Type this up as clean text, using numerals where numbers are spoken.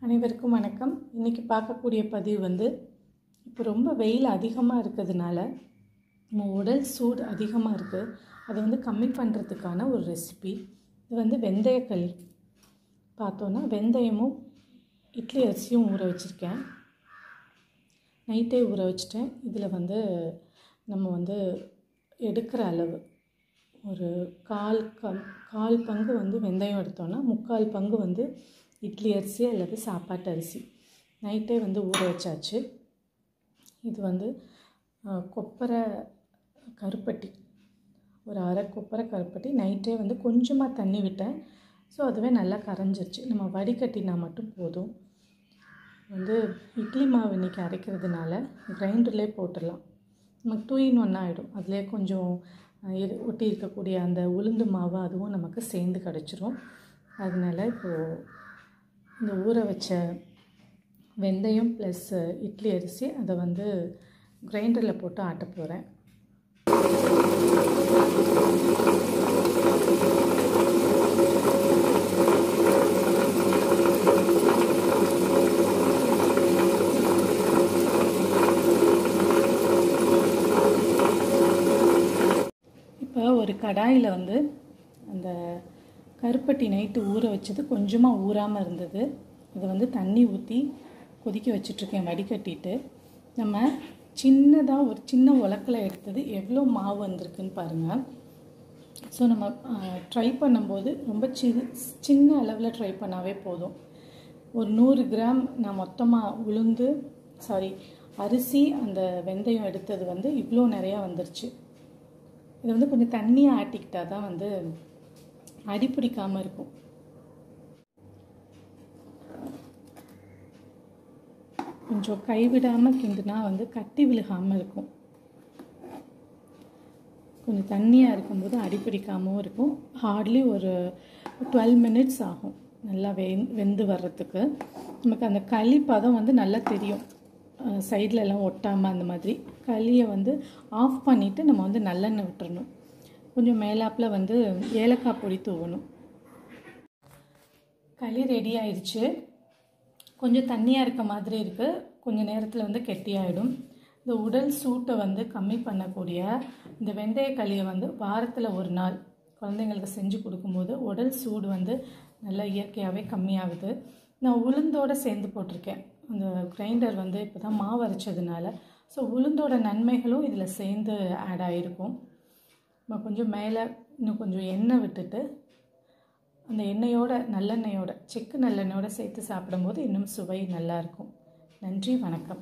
அனைவருக்கும் வணக்கம். இன்றைக்கி பார்க்கக்கூடிய பதிவு இப்போ ரொம்ப வெயில் அதிகமாக இருக்கிறதுனால நம்ம உடல் சூடு அதிகமாக இருக்குது. அதை கம்மி பண்ணுறதுக்கான ஒரு ரெசிபி. இது வெந்தயக்களி. பார்த்தோன்னா வெந்தயமும் இட்லி அரிசியும் ஊற வச்சுருக்கேன். நைட்டே ஊற வச்சுட்டேன். இதில் நம்ம எடுக்கிற அளவு ஒரு கால் பங்கு வெந்தயம் எடுத்தோன்னா 3/4 பங்கு இட்லி அரிசி அல்லது சாப்பாட்டு அரிசி நைட்டே ஊற வச்சாச்சு. இது கொப்பரை கருப்பட்டி, ஒரு அரை கொப்பரை கருப்பட்டி நைட்டே கொஞ்சமாக தண்ணி விட்டேன். ஸோ அதுவே நல்லா கரைஞ்சிருச்சு. நம்ம வடிகட்டினா மட்டும் போதும். இட்லி மாவு இன்றைக்கி அரைக்கிறதுனால கிரைண்டர்லேயே போட்டுடலாம். நமக்கு 2 in 1 ஆகிடும். அதிலே கொஞ்சம் ஒட்டி இருக்கக்கூடிய அந்த உளுந்து மாவு அதுவும் நமக்கு சேர்ந்து கிடச்சிரும். அதனால் இப்போது இந்த ஊற வச்ச வெந்தயம் ப்ளஸ் இட்லி அரிசி அதை கிரைண்டரில் போட்டு ஆட்ட போகிறேன். இப்போ ஒரு கடாயில் அந்த கருப்பட்டி நைட்டு ஊற வச்சது கொஞ்சமாக ஊறாமல் இருந்தது. இதை தண்ணி ஊற்றி கொதிக்க வச்சிட்ருக்கேன் வடிகட்டிட்டு. நம்ம சின்னதாக ஒரு சின்ன உலக்கில் எடுத்தது எவ்வளோ மாவு வந்திருக்குன்னு பாருங்கள். ஸோ நம்ம ட்ரை பண்ணும்போது ரொம்ப சின்ன அளவில் ட்ரை பண்ணாவே போதும். ஒரு 100 கிராம் நான் மொத்தமாக அரிசி அந்த வெந்தயம் எடுத்தது இவ்வளோ நிறையா வந்துருச்சு. இது கொஞ்சம் தண்ணியாக ஆட்டிக்கிட்டால் தான் அடி பிடிக்காமல் இருக்கும். கொஞ்சம் கைவிடாமல் கிண்டுனா கட்டி விழுகாமல் இருக்கும். கொஞ்சம் தண்ணியாக இருக்கும்போது அடி பிடிக்காமல் இருக்கும். ஹார்ட்லி ஒரு 12 minutes ஆகும் நல்லா வெந்து வர்றதுக்கு. நமக்கு அந்த களி பதம் நல்லா தெரியும். சைட்லலாம் ஒட்டாமல் அந்த மாதிரி. களியை ஆஃப் பண்ணிவிட்டு நம்ம நல்லெண்ணெய் விட்டுறணும். கொஞ்சம் மேலாப்பில் ஏலக்காய் பொடி தூவணும். களி ரெடி ஆயிடுச்சு. கொஞ்சம் தண்ணியாக இருக்க மாதிரி இருக்குது. கொஞ்சம் நேரத்தில் கெட்டியாயிடும். இந்த உடல் சூட்டை கம்மி பண்ணக்கூடிய இந்த வெந்தய களியை வாரத்தில் ஒரு நாள் குழந்தைங்களுக்கு செஞ்சு கொடுக்கும்போது உடல் சூடு நல்லா இயற்கையாகவே கம்மியாகுது. நான் உளுந்தோடு சேர்ந்து போட்டிருக்கேன். அந்த கிரைண்டர் இப்போ தான் மாவு அரைச்சதுனால. ஸோ உளுந்தோட நன்மைகளும் இதில் சேர்ந்து ஆட் ஆகிருக்கும். நம்ம கொஞ்சம் மேலே இன்னும் கொஞ்சம் எண்ணெய் விட்டுட்டு அந்த நல்லெண்ணெயோட செக்கு நல்லெண்ணெயோடு சேர்த்து சாப்பிடும்போது இன்னும் சுவை நல்லாயிருக்கும். நன்றி, வணக்கம்.